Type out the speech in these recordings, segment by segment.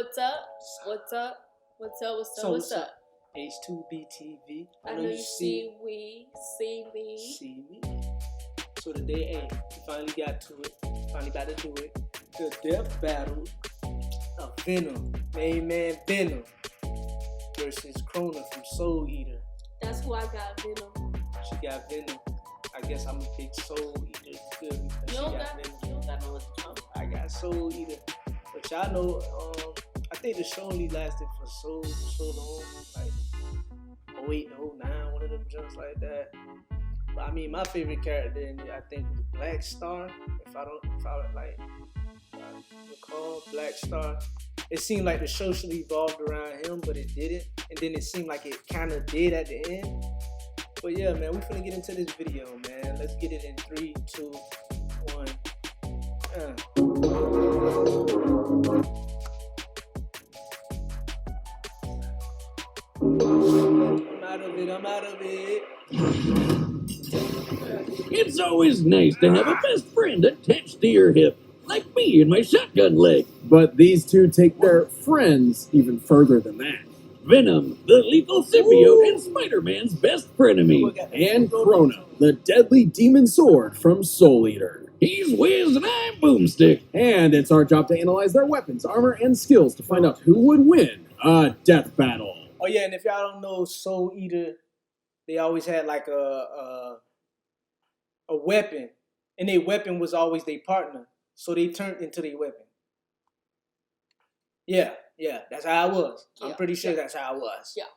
What's up? What's up? What's up? What's up? What's up? H2BTV. I know you see me. See me. So today, hey, we finally got to it. Finally about to do it. The death battle of Venom. Main man Venom versus Crona from Soul Eater. That's who I got, Venom. She got Venom. I guess I'm a big Soul Eater. Good because You don't got no other trouble. I got Soul Eater. But y'all know, I think the show only lasted for so long, like 08 to 09, one of them jumps like that. But I mean, my favorite character in it, I think, was Black Star. If I recall, Black Star. It seemed like the show should have evolved around him, but it didn't. And then it seemed like it kind of did at the end. But yeah, man, we finna get into this video, man. Let's get it in 3, 2, 1. I'm out of it. It's always nice to have a best friend attached to your hip, like me and my shotgun leg. But these two take their friends even further than that. Venom, the lethal symbiote and Spider-Man's best frenemy. And Crona, the deadly demon sword from Soul Eater. He's Wiz and I'm Boomstick. And it's our job to analyze their weapons, armor, and skills to find out who would win a death battle. Oh yeah, and if y'all don't know Soul Eater, they always had like a weapon, and their weapon was always their partner, so they turned into their weapon. Yeah, that's how it was. I'm pretty sure that's how it was. Yeah.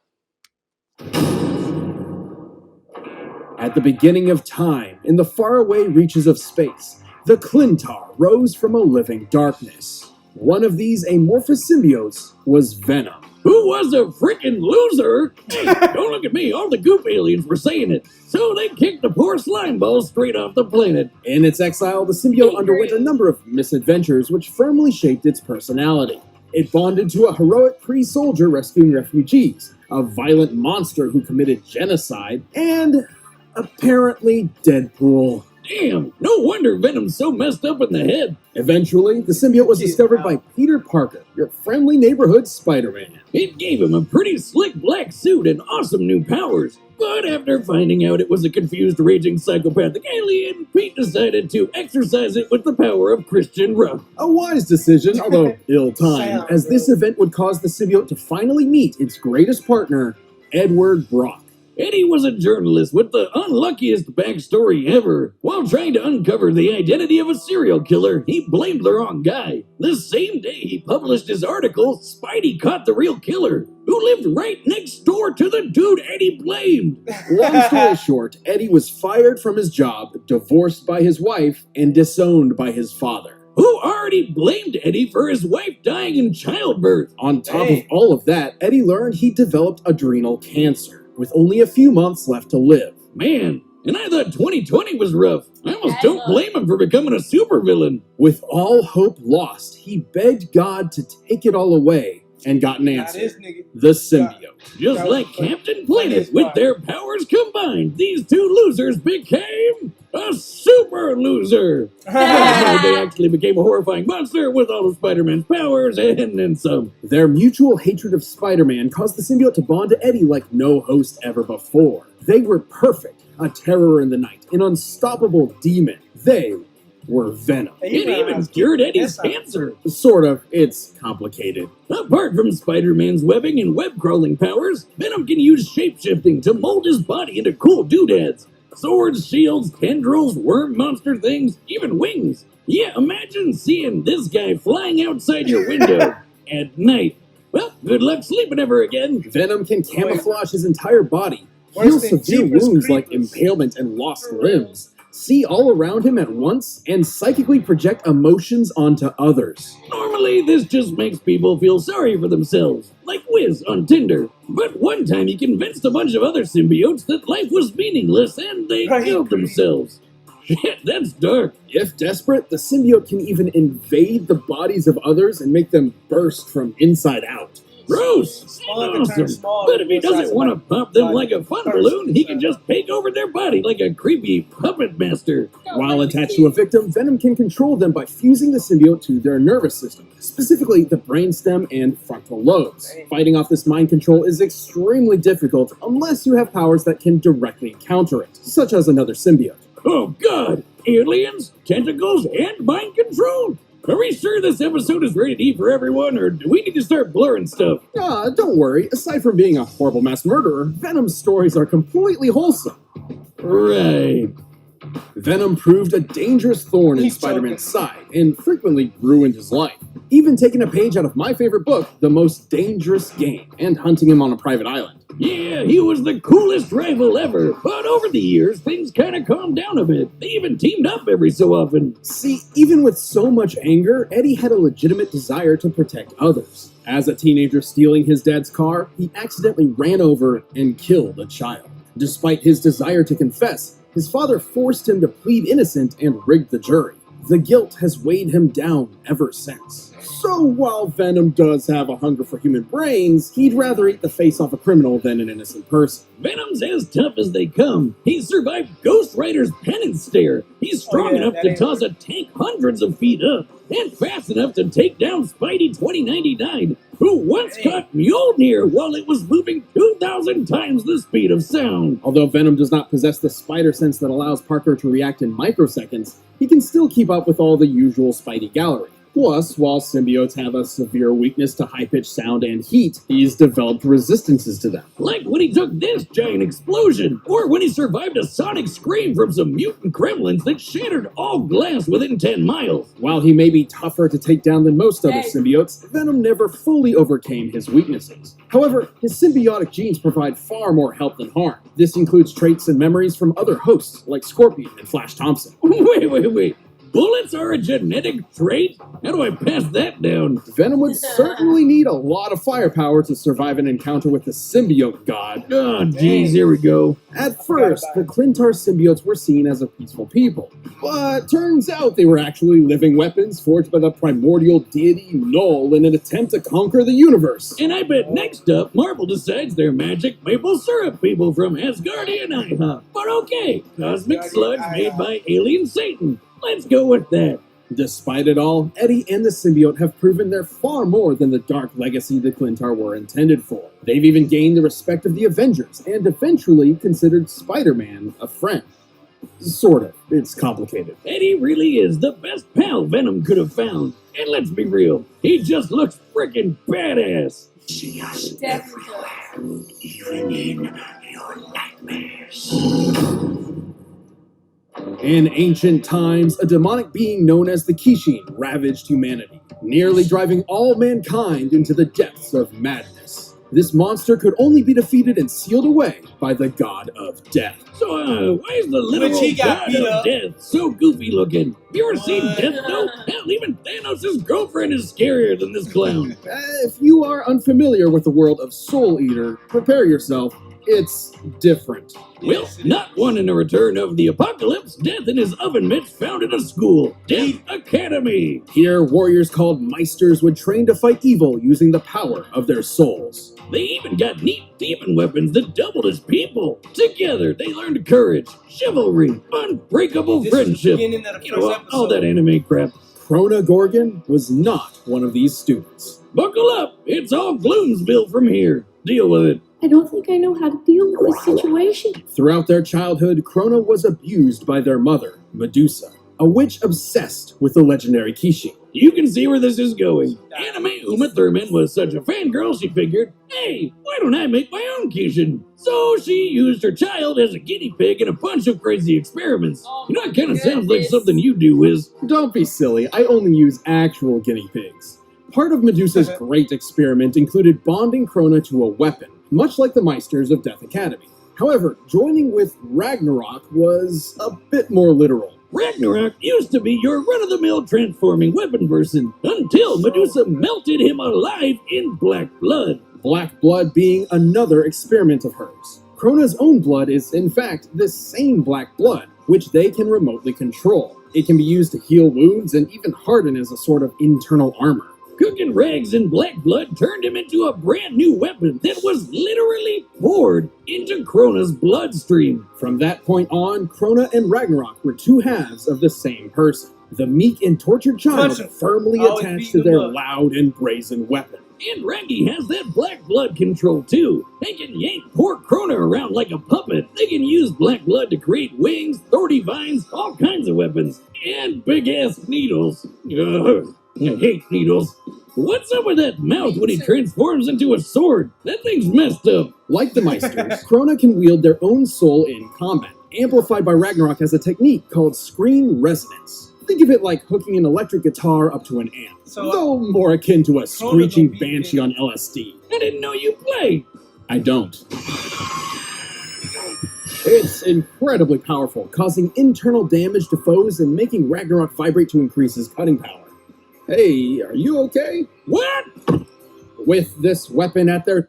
At the beginning of time, in the faraway reaches of space, the Clintar rose from a living darkness. One of these amorphous symbiotes was Venom. Who was a freaking loser? Hey, don't look at me, all the goop aliens were saying it. So they kicked the poor slime ball straight off the planet. In its exile, the symbiote underwent a number of misadventures which firmly shaped its personality. It bonded to a heroic Kree soldier rescuing refugees, a violent monster who committed genocide, and apparently Deadpool. Damn, no wonder Venom's so messed up in the head. Eventually, the symbiote was discovered by Peter Parker, your friendly neighborhood Spider-Man. It gave him a pretty slick black suit and awesome new powers. But after finding out it was a confused, raging, psychopathic alien, Pete decided to exercise it with the power of Christian Ruff. A wise decision, although ill-timed, as this event would cause the symbiote to finally meet its greatest partner, Edward Brock. Eddie was a journalist with the unluckiest backstory ever. While trying to uncover the identity of a serial killer, he blamed the wrong guy. The same day he published his article, Spidey caught the real killer, who lived right next door to the dude Eddie blamed. Long story short, Eddie was fired from his job, divorced by his wife, and disowned by his father, who already blamed Eddie for his wife dying in childbirth. On top of all of that, Eddie learned he developed adrenal cancer, with only a few months left to live. Man, and I thought 2020 was rough. I almost don't blame him for becoming a supervillain. With all hope lost, he begged God to take it all away and got an answer. The symbiote. Just like Captain Planet, with their powers combined, these two losers became a super loser. They actually became a horrifying monster with all of Spider-Man's powers and then some. Their mutual hatred of Spider-Man caused the symbiote to bond to Eddie like no host ever before. They were perfect, a terror in the night, an unstoppable demon. They were Venom. It even cured Eddie's cancer. Sort of. It's complicated. Apart from Spider-Man's webbing and web-crawling powers, Venom can use shape-shifting to mold his body into cool doodads. Swords, shields, tendrils, worm monster things, even wings. Yeah, imagine seeing this guy flying outside your window at night. Well, good luck sleeping ever again. Venom can camouflage his entire body, heal severe wounds like impalement and lost limbs, see all around him at once, and psychically project emotions onto others. Normally, this just makes people feel sorry for themselves, like Wiz on Tinder. But one time he convinced a bunch of other symbiotes that life was meaningless and they killed themselves. Shit, that's dark. If desperate, the symbiote can even invade the bodies of others and make them burst from inside out. Gross. Spawn can turn Awesome. small. But if he in size doesn't want to like pop them body like a fun person, balloon, he can so- just take over their body like a creepy puppet master. While attached to a victim, Venom can control them by fusing the symbiote to their nervous system, specifically the brainstem and frontal lobes. Fighting off this mind control is extremely difficult unless you have powers that can directly counter it, such as another symbiote. Oh god! Aliens, tentacles, and mind control! Are we sure this episode is rated E for everyone, or do we need to start blurring stuff? Don't worry, aside from being a horrible mass murderer, Venom's stories are completely wholesome. Right. Venom proved a dangerous thorn in He's Spider-Man's side and frequently ruined his life, even taking a page out of my favorite book, The Most Dangerous Game, and hunting him on a private island. Yeah, he was the coolest rival ever, but over the years, things kinda calmed down a bit. They even teamed up every so often. See, even with so much anger, Eddie had a legitimate desire to protect others. As a teenager stealing his dad's car, he accidentally ran over and killed a child. Despite his desire to confess, his father forced him to plead innocent and rigged the jury. The guilt has weighed him down ever since. So while Venom does have a hunger for human brains, he'd rather eat the face off a criminal than an innocent person. Venom's as tough as they come. He survived Ghost Rider's penance stare. He's strong enough that to ain't toss a tank hundreds of feet up, and fast enough to take down Spidey 2099, who once caught Mjolnir while it was moving 2,000 times the speed of sound. Although Venom does not possess the spider sense that allows Parker to react in microseconds, he can still keep up with all the usual Spidey gallery. Plus, while symbiotes have a severe weakness to high-pitched sound and heat, he's developed resistances to them. Like when he took this giant explosion, or when he survived a sonic scream from some mutant gremlins that shattered all glass within 10 miles. While he may be tougher to take down than most other Hey. symbiotes, Venom never fully overcame his weaknesses. However, his symbiotic genes provide far more help than harm. This includes traits and memories from other hosts, like Scorpion and Flash Thompson. Wait. Bullets are a genetic trait? How do I pass that down? Venom would certainly need a lot of firepower to survive an encounter with the symbiote god. Oh, jeez, here we go. At first, the Clintar symbiotes were seen as a peaceful people, but turns out they were actually living weapons forged by the primordial deity Null in an attempt to conquer the universe. And I bet next up, Marvel decides they're magic maple syrup people from Asgardian IHOP. But okay, cosmic sludge made by alien Satan. Let's go with that. Despite it all, Eddie and the symbiote have proven they're far more than the dark legacy the Clintar were intended for. They've even gained the respect of the Avengers, and eventually considered Spider-Man a friend. Sort of. It's complicated. Eddie really is the best pal Venom could have found. And let's be real, he just looks freaking badass. See us Definitely. everywhere, even in your nightmares. In ancient times, a demonic being known as the Kishin ravaged humanity, nearly driving all mankind into the depths of madness. This monster could only be defeated and sealed away by the god of death. So, why is the literal he got god beat of up. death so goofy looking? Have you ever seen What? Death Note? Hell, even Thanos' girlfriend is scarier than this clown. If you are unfamiliar with the world of Soul Eater, prepare yourself. It's different. Well, not wanting a return of the apocalypse, Death and his oven mitts founded a school, Death Academy. Here, warriors called Meisters would train to fight evil using the power of their souls. They even got neat demon weapons that doubled as people. Together, they learned courage, chivalry, unbreakable This was the friendship. beginning of the You know, first all that episode. anime crap. Crona Gorgon was not one of these students. Buckle up, it's all Gloomsville from here. Deal with it. I don't think I know how to deal with this situation. Throughout their childhood, Crona was abused by their mother, Medusa, a witch obsessed with the legendary Kishin. You can see where this is going. Anime Uma Thurman was such a fangirl she figured, hey, why don't I make my own Kishin? So she used her child as a guinea pig in a bunch of crazy experiments. Oh You know, it my kind of sounds like goodness. something you do, Wiz. Don't be silly, I only use actual guinea pigs. Part of Medusa's great experiment included bonding Crona to a weapon, much like the Meisters of Death Academy. However, joining with Ragnarok was a bit more literal. Ragnarok used to be your run-of-the-mill transforming weapon person until Medusa melted him alive in black blood. Black blood being another experiment of hers. Crona's own blood is, in fact, the same black blood, which they can remotely control. It can be used to heal wounds and even harden as a sort of internal armor. cooking rags and black blood turned him into a brand new weapon that was literally poured into Crona's bloodstream. From that point on, Crona and Ragnarok were two halves of the same person. The meek and tortured child firmly attached to their loud and brazen weapon. And Raggy has that black blood control too. They can yank poor Crona around like a puppet. They can use black blood to create wings, thorny vines, all kinds of weapons, and big-ass needles. Ugh, I hate needles. What's up with that mouth when he transforms into a sword? That thing's messed up. Like the Meisters, Crona can wield their own soul in combat. Amplified by Ragnarok as a technique called screen resonance. Think of it like hooking an electric guitar up to an amp, though more akin to a screeching banshee on LSD. I didn't know you played. I don't. It's incredibly powerful, causing internal damage to foes and making Ragnarok vibrate to increase his cutting power. Hey, are you okay? What? With this weapon at their...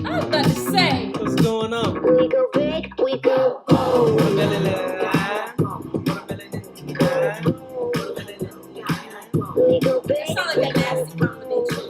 I was about to say. What's going on? We go big, we go bold. We go big. It sounds like a nasty combination.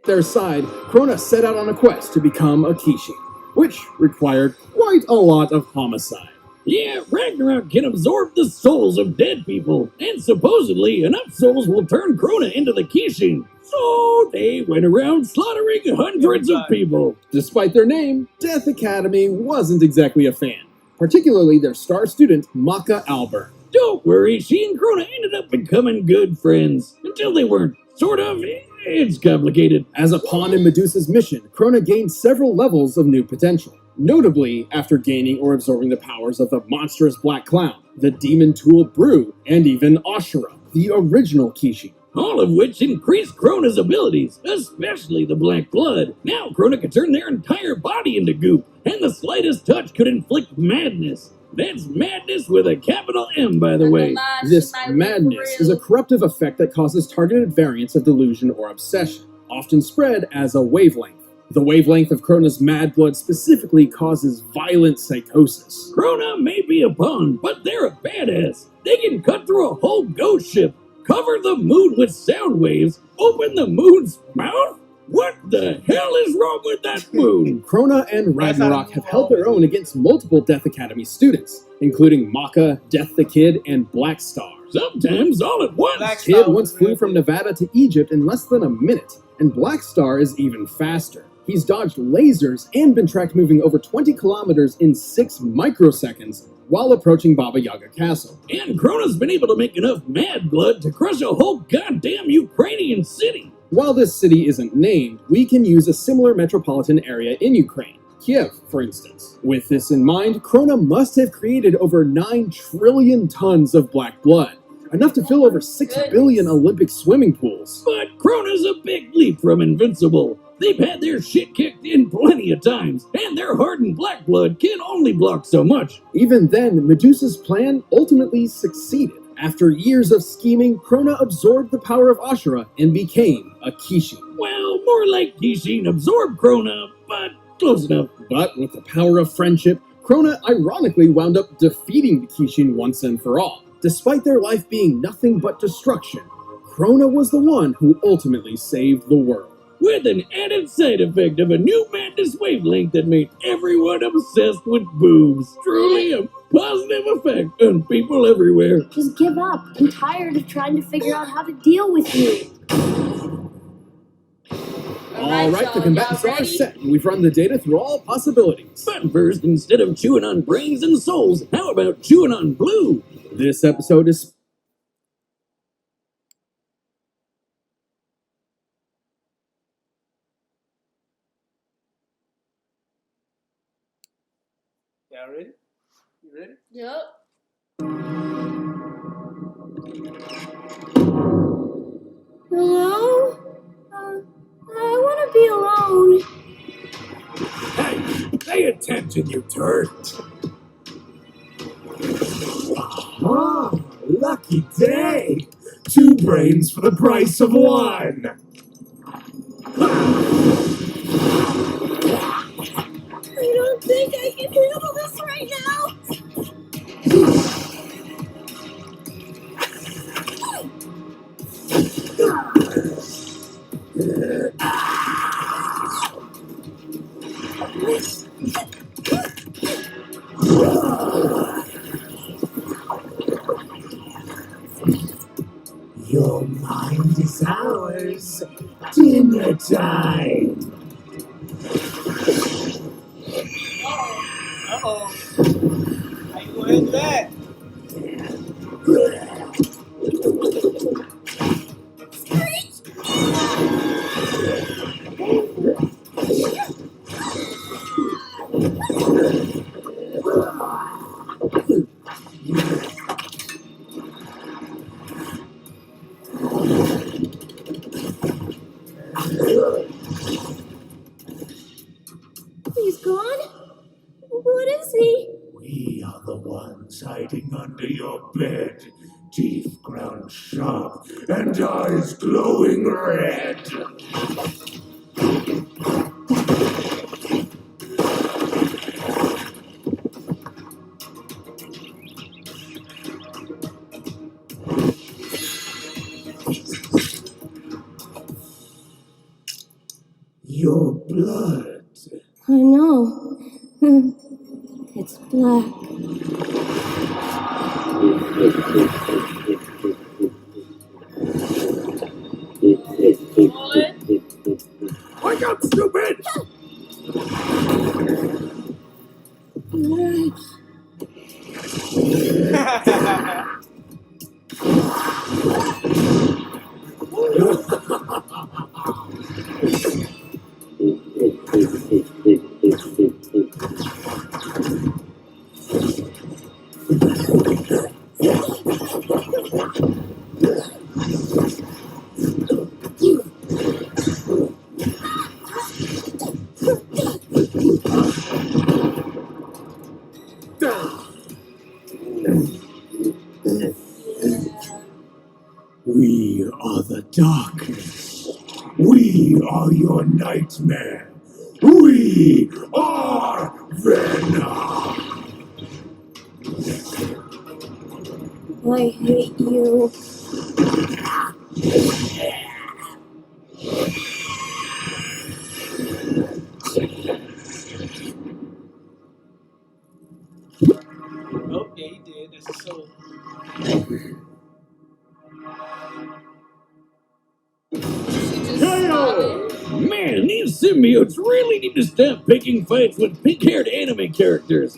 their side, Crona set out on a quest to become a Kishin, which required quite a lot of homicide. Yeah, Ragnarok can absorb the souls of dead people, and supposedly enough souls will turn Crona into the Kishin. So they went around slaughtering hundreds of people. Despite their name, Death Academy wasn't exactly a fan, particularly their star student, Maka Albert. Don't worry, she and Crona ended up becoming good friends, until they weren't. Sort of. It's complicated. As a pawn in Medusa's mission, Crona gained several levels of new potential. Notably, after gaining or absorbing the powers of the monstrous Black Clown, the demon tool Brew, and even Ashura, the original Kishin. All of which increased Crona's abilities, especially the Black Blood. Now Crona could turn their entire body into goop, and the slightest touch could inflict madness. That's madness with a capital M, by the way. This madness is a corruptive effect that causes targeted variants of delusion or obsession, often spread as a wavelength. The wavelength of Crona's mad blood specifically causes violent psychosis. Crona may be a pawn, but they're a badass. They can cut through a whole ghost ship, cover the moon with sound waves, open the moon's mouth? What the hell is wrong with that moon? Crona and Ragnarok have held their own against multiple Death Academy students, including Maka, Death the Kid, and Black Star. Sometimes all at once. Kid once flew from Nevada to Egypt in less than a minute, and Black Star is even faster. He's dodged lasers and been tracked moving over 20 kilometers in 6 microseconds while approaching Baba Yaga Castle. And Crona's been able to make enough mad blood to crush a whole goddamn Ukrainian city. While this city isn't named, we can use a similar metropolitan area in Ukraine, Kiev, for instance. With this in mind, Crona must have created over 9 trillion tons of black blood, enough to fill over 6 billion Olympic swimming pools. But Crona's a big leap from invincible. They've had their shit kicked in plenty of times, and their hardened black blood can only block so much. Even then, Medusa's plan ultimately succeeded. After years of scheming, Crona absorbed the power of Ashura and became a Kishin. Well, more like Kishin absorbed Crona, but close enough. But with the power of friendship, Crona ironically wound up defeating the Kishin once and for all. Despite their life being nothing but destruction, Crona was the one who ultimately saved the world. With an added side effect of a new madness wavelength that made everyone obsessed with boobs. Truly a positive effect on people everywhere. Just give up. I'm tired of trying to figure out how to deal with you. Alright, the combatants are set, and we've run the data through all possibilities. But first, instead of chewing on brains and souls, how about chewing on blue? This episode is... Y'all ready? You ready? Yep. Hello? I want to be alone. Hey, pay attention, you turd. Ah, lucky day! 2 brains for the price of 1! I don't think I can handle this right now. boys. Dinner time. Uh-oh. How you gonna handle that? He's gone? What is he? We are the ones hiding under your bed, teeth ground sharp and eyes glowing red. Your blood. I know. It's black. Wake up, stupid! Black. We are the darkness. We are your nightmare. We are Venom. I hate you. Oh, yeah, he did. That's his soul. Man, these symbiotes really need to stop picking fights with pink-haired anime characters.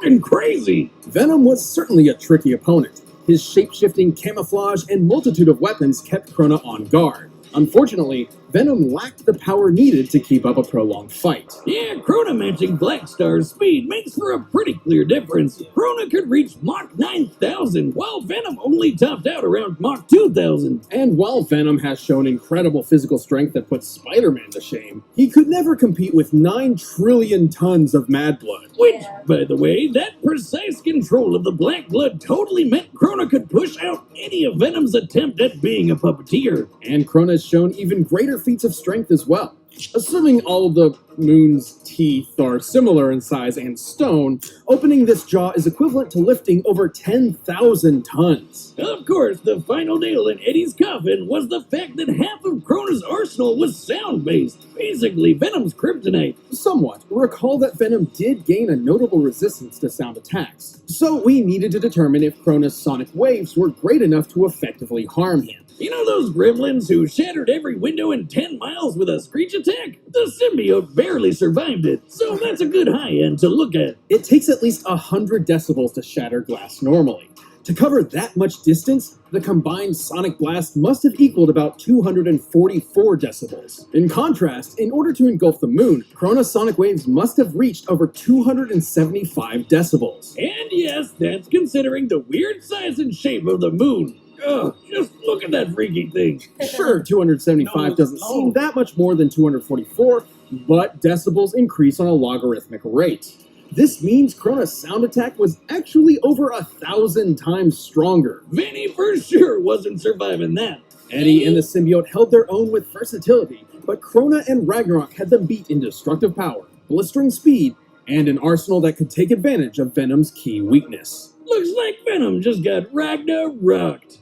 And crazy. Venom was certainly a tricky opponent. His shape-shifting camouflage and multitude of weapons kept Crona on guard. Unfortunately, Venom lacked the power needed to keep up a prolonged fight. Yeah, Crona matching Black Star's speed makes for a pretty clear difference. Crona could reach Mach 9,000, while Venom only topped out around Mach 2,000. And while Venom has shown incredible physical strength that puts Spider-Man to shame, he could never compete with 9 trillion tons of mad blood. Which, by the way, that precise control of the black blood totally meant Crona could push out any of Venom's attempt at being a puppeteer. And Crona has shown even greater feats of strength as well. Assuming all of the Moon's teeth are similar in size and stone, opening this jaw is equivalent to lifting over 10,000 tons. Of course, the final nail in Eddie's coffin was the fact that half of Crona's arsenal was sound-based, basically Venom's kryptonite. Somewhat. Recall that Venom did gain a notable resistance to sound attacks, so we needed to determine if Crona's sonic waves were great enough to effectively harm him. You know those gremlins who shattered every window in 10 miles with a screech attack? The symbiote barely survived it, so that's a good high end to look at. It takes at least 100 decibels to shatter glass normally. To cover that much distance, the combined sonic blast must have equaled about 244 decibels. In contrast, in order to engulf the Moon, Crona's sonic waves must have reached over 275 decibels. And yes, that's considering the weird size and shape of the Moon. Ugh, just look at that freaky thing. Sure, 275 doesn't seem that much more than 244, but decibels increase on a logarithmic rate. This means Crona's sound attack was actually over 1,000 times stronger. Vinny for sure wasn't surviving that. Eddie and the symbiote held their own with versatility, but Crona and Ragnarok had them beat in destructive power, blistering speed, and an arsenal that could take advantage of Venom's key weakness. Looks like Venom just got Ragnaroked.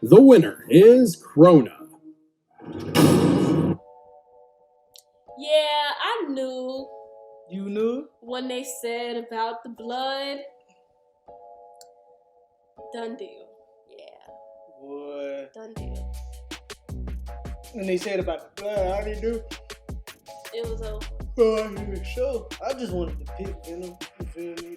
The winner is Crona. Yeah, I knew You knew? when they said about the blood. Done deal. Yeah, Boy. done deal. when they said about the blood, how they do? It was over. Oh, I didn't show. I just wanted to pick Venom. You feel me?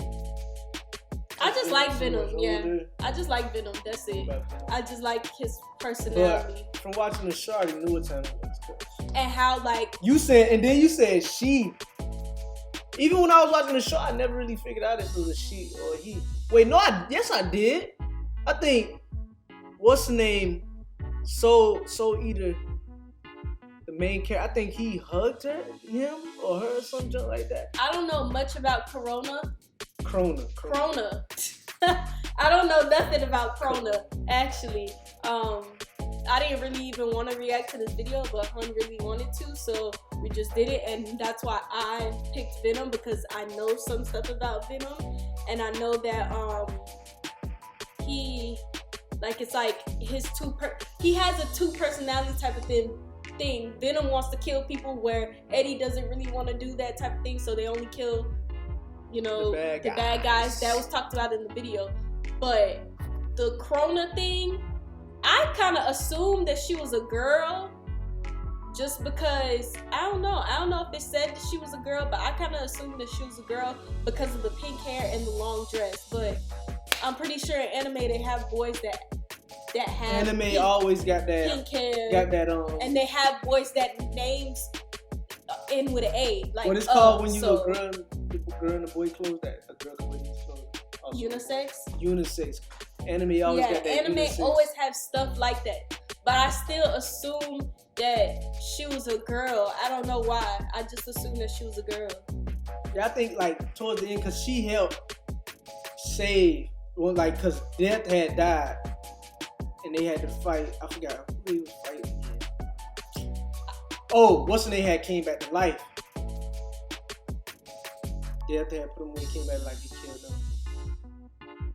I just like so Venom, much yeah. older. I just like Venom, that's it. About Venom. I just like his personality. But from watching the show, I already knew what time it was. 'Cause And how, like, you said, and then you said she. Even when I was watching the show, I never really figured out if it was a she or a he. Wait, no, yes I did. I think, what's the name? Soul Eater, the main character. I think he hugged him or her or something like that. I don't know much about Crona. Crona. I don't know nothing about Crona, actually. I didn't really even want to react to this video, but Hun really wanted to, so we just did it, and that's why I picked Venom, because I know some stuff about Venom, and I know that he, like, it's like his he has a two personality type of thing. Venom wants to kill people, where Eddie doesn't really want to do that type of thing, so they only kill, you know, the bad guys. That was talked about in the video. But the Crona thing, I kind of assumed that she was a girl, just because, I don't know if it said that she was a girl, but I kind of assumed that she was a girl because of the pink hair and the long dress. But I'm pretty sure in anime they have boys that have anime pink, always got that pink hair, and they have boys that names end with an A, like what it's called when you a girl in the boy clothes, that a girl can wear these clothes. Also. Unisex. Anime always got that. Anime unisex. always have stuff like that, but I still assume that she was a girl. I don't know why. I just assumed that she was a girl. Yeah, I think like towards the end, cause she helped save, well, like, cause Death had died, and they had to fight. I forgot who he was fighting. Oh, what's the name had came back to life. Death had put him when he came back to life. He killed him,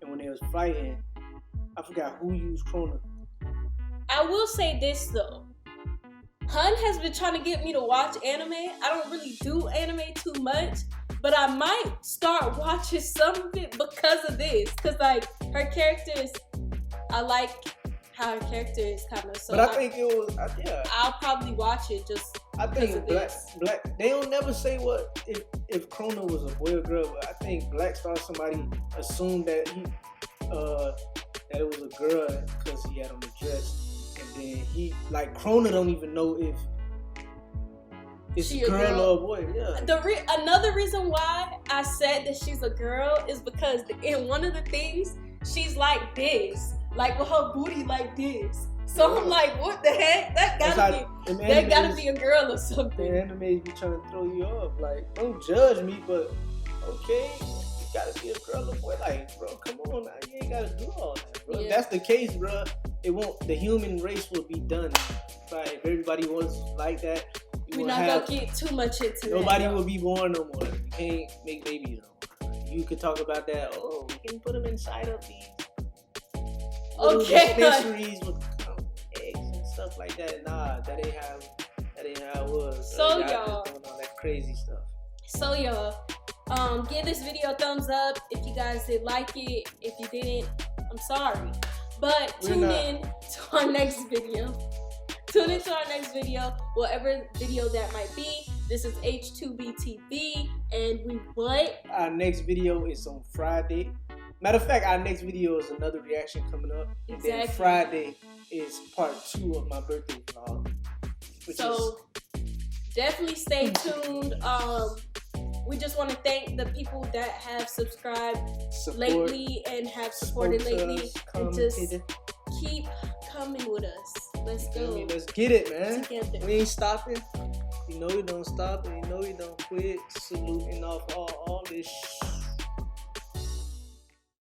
and when they was fighting, I forgot who used Crona. I will say this though. Hun has been trying to get me to watch anime. I don't really do anime too much, but I might start watching some of it because of this. Cause like her characters, I like how her character is kind of. So but I think it was, yeah. I'll probably watch it just. I think Black. They don't never say what if Crona was a boy or girl, but I think Black Star somebody assumed that that it was a girl because he had on the dress, and then he like Crona don't even know if it's a girl or a boy. Yeah. Another reason why I said that she's a girl is because in one of the things she's like this, like with her booty like this. So I'm like, what the heck? That gotta be a girl or something. The animes be trying to throw you off. Like, don't judge me, but okay, you gotta be a girl or boy. Like, bro, come on now, you ain't gotta do all that, bro. Yeah. If that's the case, bro, it won't. The human race will be done. Right? If everybody was like that, we're not gonna get too much into that. Nobody will be born no more. You can't make babies no more. You could talk about that. Oh, we can put them inside of these dispensaries with eggs and stuff like that. Nah, that ain't how it was. So y'all just doing all that crazy stuff. So y'all, give this video a thumbs up if you guys did like it. If you didn't, I'm sorry. But tune in to our next video. Whatever video that might be. This is H2BTV, and our next video is on Friday. Matter of fact, our next video is another reaction coming up. Exactly. Then Friday is part 2 of my birthday vlog. So definitely stay tuned. We just want to thank the people that have subscribed lately and have supported lately, and just keep coming with us. Let's go. Let's get it, man. Together. We ain't stopping. You know we don't stop, and you know we don't quit. Saluting off all this